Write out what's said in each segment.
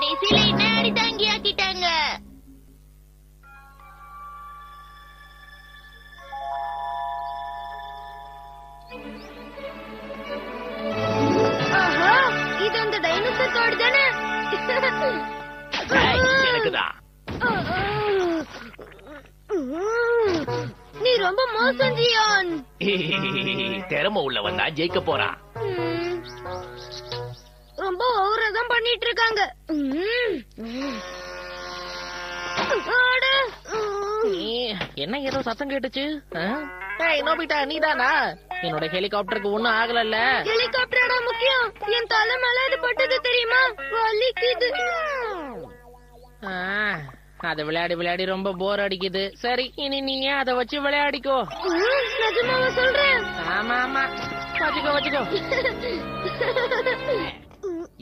கடைசியில என்ன அடி தாங்கி ஆக்கிட்டாங்க. இது அந்த டைனோசர் கார்டு தானே? எனக்குதான். நீ ரொம்ப மோசம் ஜியான். திறமை உள்ளவன் தான் ஜெயிக்க போறான். ரொம்ப ஓவரா தான் பண்ணிட்டு இருக்காங்க. என்ன ஏதோ சத்தம் கேட்டுச்சு? நோபிட்டா நீதானா? என்னோட ஹெலிகாப்டருக்கு ஒண்ணும் ஆகல. ஹெலிகாப்டரா முக்கியம்? என் தலை மேல இது பட்டது தெரியுமா? வலிக்குது. அத விளையாடி விளையாடி ரொம்ப போர் அடிக்குது. சரி, இனி நீயே அதை வச்சு விளையாடிக்கோ. நிஜமாவா சொல்றேன்? ஆமா ஆமா, வச்சுக்கோ வச்சுக்கோ.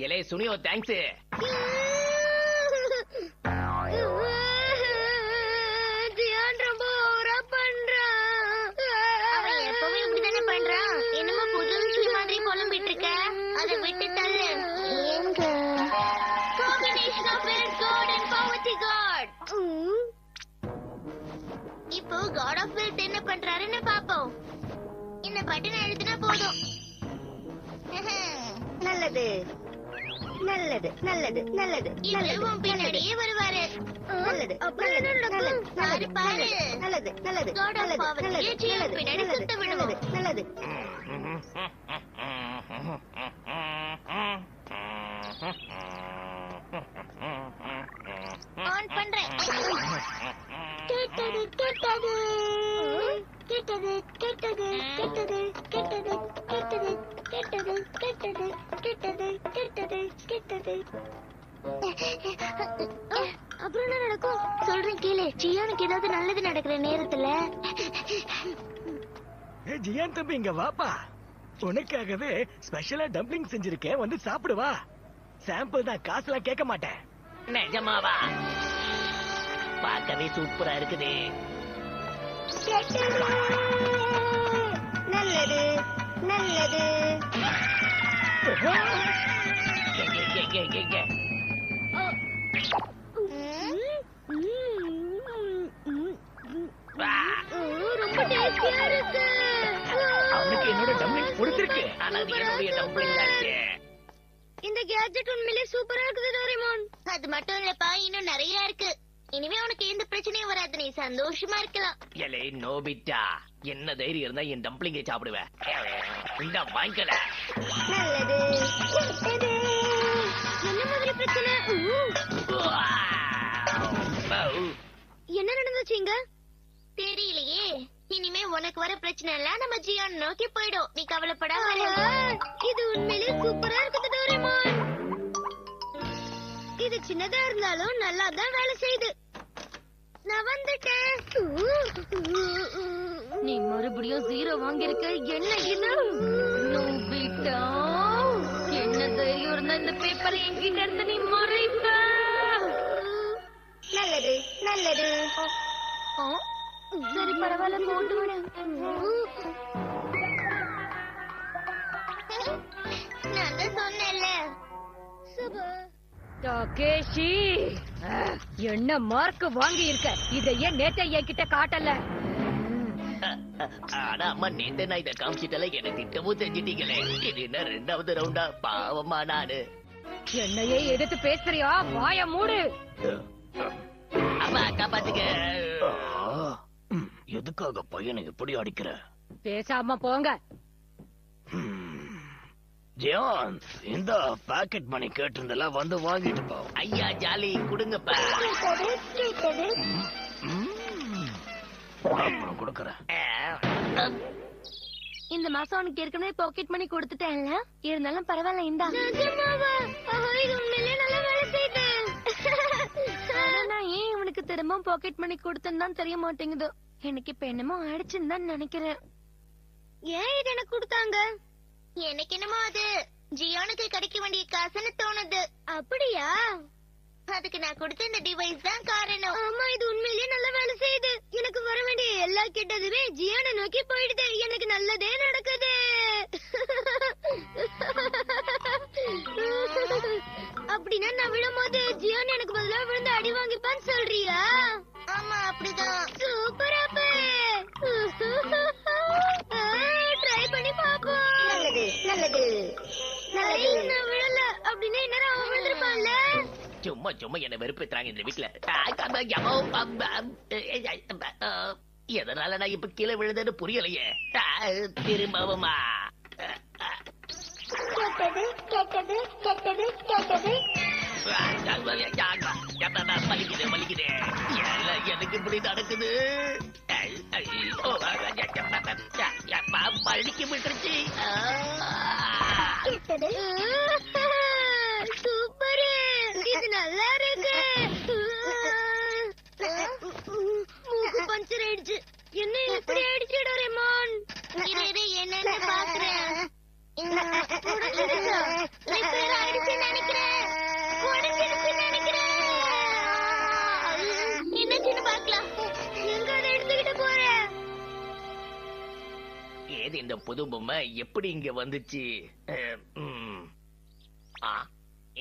இலே சுனியோ, தேங்க்ஸ். ஜியான் ரொம்ப ஓவரா பண்றான். அவன் எப்பவும் இப்படிதானே பண்றான். என்னமோ புது விஷயம் மாதிரி புலம்பிட்டு இருக்க. அதை விட்டு தள்ளு. Combination of Red God and Poverty God. இப்போ God of Wealth என்ன பண்றாருன்னு பாப்போம். இந்த பட்டன் அழுத்தினா போதும். நல்லது நல்லது நல்லது நல்லது. இதுவும் பின்னாடியே வருவாரு. நல்லது நல்லது பாரு பாரு. நல்லது நல்லது God of Poverty பின்னாடி சுத்த விடுவோம். நல்லது. ஆன் பண்றேன். கேட்டது கேட்டது கேட்டது கேட்டது கேட்டது கேட்டது கேட்டது கேட்டது கேட்டது கேட்டது கேட்டது கேட்டது. அப்புறம் என்ன நடக்கும்? சொல்றேன் கேளு. ஜியானுக்கு ஏதாவது நல்லது நடக்கிற நேரத்துல. ஜியான் தம்பி, இங்க வாப்பா. உனக்காகவே ஸ்பெஷலா டம்ப்ளிங் செஞ்சிருக்கேன், வந்து சாப்பிடுவா. சாம்பிள் தான், காசுலாம் கேட்க மாட்டேன். நிஜமாவா? பார்க்கவே சூப்பரா இருக்குது. நல்லது நல்லது. ரொம்ப டேஸ்டியா இருக்கு. அவனுக்கு என்னோட டம்ப்ளிங் பிடிச்சிருக்கு. ஆனா அது என்னுடைய டம்ப்ளிங் ஆச்சு. இந்த கேட்ஜெட் உண்மையிலே சூப்பரா இருக்குது டோரேமான். அது மட்டும் இல்லப்பா, இன்னும் நிறைய இருக்கு. இனிமே உனக்கு எந்த பிரச்சனையும் வராது. நீ சந்தோஷமா இருக்கலாம். எலே நோபிட்டா, என்ன தைரியம் இருந்தா என் டம்ப்ளிங்கை சாப்பிடுவேன். இந்த வாங்கிக்கல. நல்லது. என்ன மாதிரி பிரச்சனை? என்ன நடந்துச்சுங்க? தெரியலையே. இனிமே உனக்கு வர பிரச்சனை எல்லாம் நம்ம ஜியான் நோக்கி போயிடும். நீ கவலைப்படாம. இது உண்மையிலே சூப்பரா இருக்குது டோரேமான். இது சின்னதா இருந்தாலும் நல்லா தான் வேலை செய்யுது. நான் வந்துட்டேன். நீ மறுபடியும் 0 வாங்கியிருக்க. என்ன இது? நோபிட்டா, என்ன தைரியம் இருந்தா இந்த பேப்பரை என்கிட்ட இருந்து நீ மறைப்ப? நல்லது நல்லது. சரி பரவாயில்ல, போட்டு விடு. நான் தான் சொன்னேன்ல. டகேஷி, என்ன மார்க் வாங்கி இருக்க? இதை ஏன் நேத்த என்கிட்ட காட்டல? ஆனா அம்மா, நேத்து நான் இதை காமிச்சிட்டல, எனக்கு திட்டமும் செஞ்சிட்டீங்களே. இது என்ன 2வது ரவுண்டா? பாவமா நானு. என்னையே எதிர்த்து பேசுறியா? வாய மூடு. அம்மா காப்பாத்துங்க. எதுக்காக பையனை எப்படி அடிக்கிற? பேசாம போங்க. ஜியான், இந்த பாக்கெட் மணி கேட்டிருந்தல, வந்து வாங்கிட்டு போ. ஐயா ஜாலி, கொடுங்கப்பா. அப்புறம் கொடுக்கறேன். இந்த மாசம் உனக்கு ஏற்கனவே பாக்கெட் மணி கொடுத்துட்டேன்ல, இருந்தாலும் பரவாயில்ல. இந்தா. இது உண்மையிலே நல்ல வேலை செய்யுது. நான் ஏன் இவனுக்கு திரும்ப பாக்கெட் மணி கொடுத்தேன்னு தான் தெரிய மாட்டேங்குது. எனக்கு இப்ப என்னமோ ஆயிடுச்சுன்னு தான் நினைக்கிறேன். ஏன் இது எனக்கு கொடுத்தாங்க? எனக்கு என்னமோ அது ஜியானுக்கு கிடைக்க வேண்டிய காசுன்னு தோணுது. அப்படியா? அதுக்கு நான் கொடுத்த இந்த டிவைஸ் தான் காரணம். ஆமா, இது உண்மையிலேயே நல்ல வேலை செய்யுது. எனக்கு வர வேண்டிய எல்லா கெட்டதுமே ஜியானை நோக்கி போயிடுது. எனக்கு நல்லதே நடக்குது. அப்படின்னா நான் விழும்போது ஜியான் எனக்கு பதிலா விழுந்து அடி வாங்கிப்பான்னு சொல்றியா? ஆமா அப்படிதான். சூப்பர் அப்பே. ட்ரை பண்ணி பாப்போம். நல்லது. நான் விழல அப்படின்னா என்ன அவன் விழுந்திருப்பான்ல. சும்மா சும்மா என்ன வெறுப்பேத்துறாங்க இந்த வீட்டுல. எதனால நான் இப்ப கீழே விழுந்தது புரியலையே. திரும்பவுமா மலிக்குது. எனக்கு இப்படி நடக்குது. பழிக்கு விட்டுருச்சு. சூப்பர், இது நல்லா இருக்கு. மூக்கு பஞ்சர் ஆயிடுச்சு. என்ன இப்படி ஆயிடுச்சு டோரேமான்? என்னன்னு பாக்குறேன். என்னச்சுன்னு பாக்கலாம். எங்க அதை எடுத்துக்கிட்டு போறேன்? ஏது இந்த புது பொம்மை எப்படி இங்க வந்துச்சு?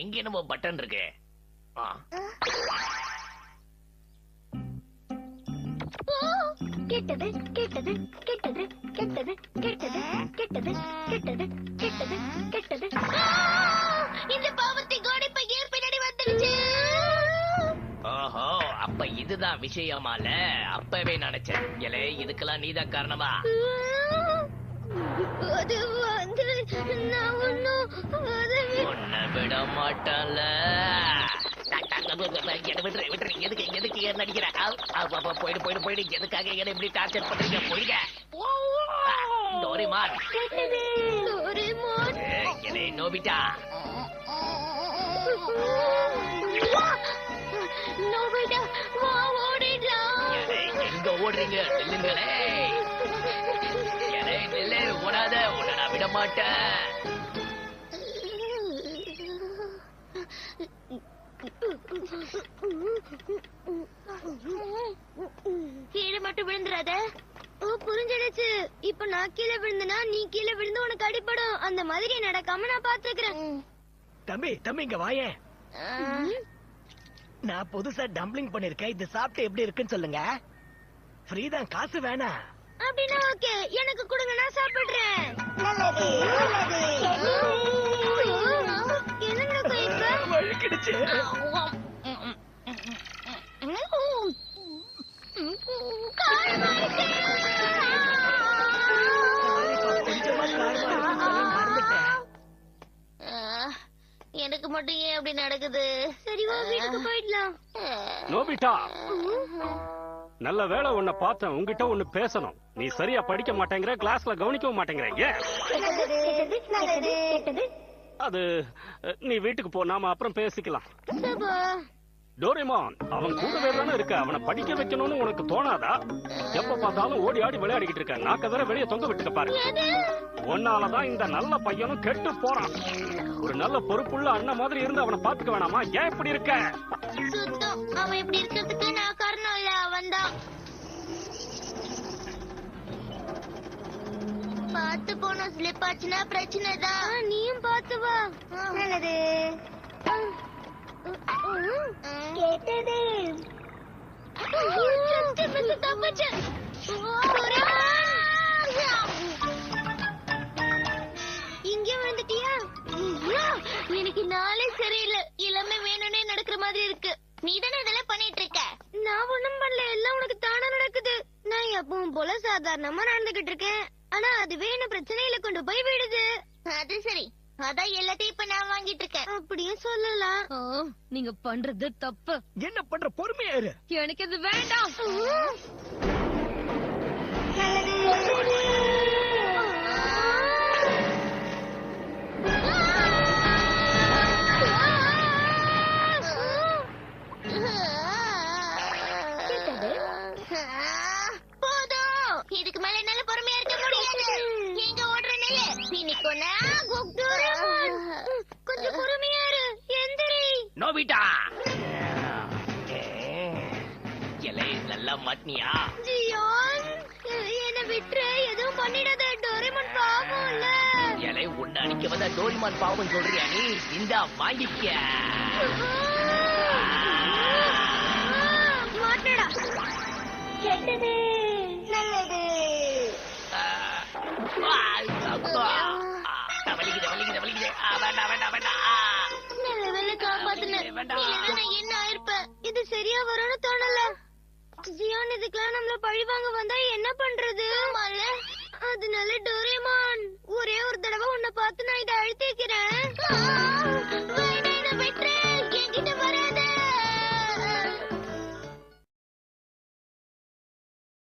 எங்க என்னமோ பட்டன் இருக்கு. கெட்டது கெட்டது கெட்டது கெட்டது கெட்டது கெட்டது கெட்டது கெட்டது கெட்டது. இந்த பாவத்தை கோடைப்ப ஏன் பின்னாடி வந்துருச்சு? ஓஹோ, அப்ப இதுதான் விஷயமால. அப்பவே நினைச்சேன். ஏலே, இதுக்கெல்லாம் நீதான் காரணமா? அது வந்து நான் ஒன்னும் உன்னை விட மாட்டான்ல. விட்டுரு. எதுக்கு ஏன் நடிக்கிற? போயிடு. எதுக்காக என்ன இப்படி டார்ச்சர் பண்றீங்க? போயிடுங்க. டோரேமான். என்னை நோபிட்டா. நோபிட்டா வா ஓடிடலாம். எங்க ஓடுறீங்க? நில்லுங்களே. நில்லு, ஓடாத. உன்னை நான் விட மாட்டேன். கீழே மட்டும் விழுந்துடாத. ஓ, புரிஞ்சிடுச்சு. இப்ப நான் கீழே விழுந்தனா நீ கீழே விழுந்து உனக்கு அடிபடும். அந்த மாதிரி நடக்காம நான் பாத்துக்கிறேன். தம்பி இங்க வாயேன். நான் புதுசா டம்ப்ளிங் பண்ணிருக்கேன். இது சாப்பிட்டு எப்படி இருக்குன்னு சொல்லுங்க. ஃப்ரீதான், காசு வேணாம். அப்படின்னா ஓகே, எனக்கு கொடுங்க, நான் சாப்பிடுறேன். என்னங்க கைப்ப வழுக்கிடுச்சு. காரமா இருக்கு. கொஞ்சமா காரமா இருக்குன்னு சொல்ல மறந்துட்டேன். எனக்கு மட்டும் ஏன் அப்படி நடக்குது? சரிவா, வீட்டுக்கு போயிடலாம். நோபிட்டா, நல்ல வேளை உன்னை பார்த்தேன். உன்கிட்ட ஒண்ணு பேசணும். நீ சரியா படிக்க மாட்டேங்கிற, கிளாஸ்ல கவனிக்கவும் மாட்டேங்கிற. ஏன்? அது நீ வீட்டுக்கு போ, நாம அப்புறம் பேசிக்கலாம். டோரேமான், அவன் கூடவே தானே இருக்க. அவனை படிக்க வைக்கணும்னு உனக்கு தோணாதா? எப்ப பார்த்தாலும் ஓடி ஆடி விளையாடிக்கிட்டு இருக்க. நாக்க வேற வெளியே தொங்க விட்டுக்க பாரு. உன்னாலதான் இந்த நல்ல பையனும் கெட்டு போறான். ஒரு நல்ல பொறுப்புள்ள அண்ணன் மாதிரி இருந்து அவனை பாத்துக்க வேணாமா? ஏன் இப்படி இருக்க? சுத்தம், அவன் இப்படி இருக்கிறதுக்கு நான் காரணம் இல்ல, அவன் தான். பார்த்து போன ஸ்லிப் ஆச்சுன்னா பிரச்சனை தான். நீயும் பார்த்து வா. நல்லது. கேட்டது. தப்பிச்சு. இங்க வந்துட்டியா? எனக்கு நாளே சரியில்லை. எல்லாமே வேணும்னே நடக்கிற மாதிரி இருக்கு. நீ தானே இதெல்லாம் பண்ணிட்டு இருக்க? நான் ஒண்ணும் பண்ணல, எல்லாம் உனக்கு தானா நடக்குது. நான் எப்பவும் போல சாதாரணமா நடந்துகிட்டு இருக்கேன். ஆனா அதுவே என்ன பிரச்சனையில கொண்டு போய் விடுது. அது சரி, அதான் எல்லாத்தையும் இப்ப நான் வாங்கிட்டு இருக்கேன். அப்படியும் சொல்லலாம். நீங்க பண்றது தப்பு. என்ன பண்ற? பொறுமையா இரு. எனக்கு இது வேண்டாம். போதும், இதுக்கு மேல என்னால பொறுமையா இருக்க முடியாது. எங்க ஓடுற நிலை கொஞ்சம் பொறுமையா இரு. எந்திரி நோபிட்டா. எலை நல்லா மாட்டினியா? ஜியோன், என்ன விட்டுரு, எதுவும் பண்ணிடாத. டோரேமான் பாவம் இல்ல. இலை உன்னை அடிக்க வந்த டோரிமான் பாவம் சொல்றியா நீ? இந்தா வாங்கிக்க. மாட்டடா. கெட்டது நல்லது. வலிக்குது வலிக்குது வலிக்குது. வேண்டாம் வேண்டாம் வேண்டாம். நல்ல வேலை காப்பாத்துனேன். இல்லைன்னா நான் என்ன ஆயிருப்பேன். இது சரியா வரும்னு தோணல. ஜியான் இதுக்கெல்லாம் நம்மள பழி வாங்க வந்தா என்ன பண்றது? அதனால டோரேமான்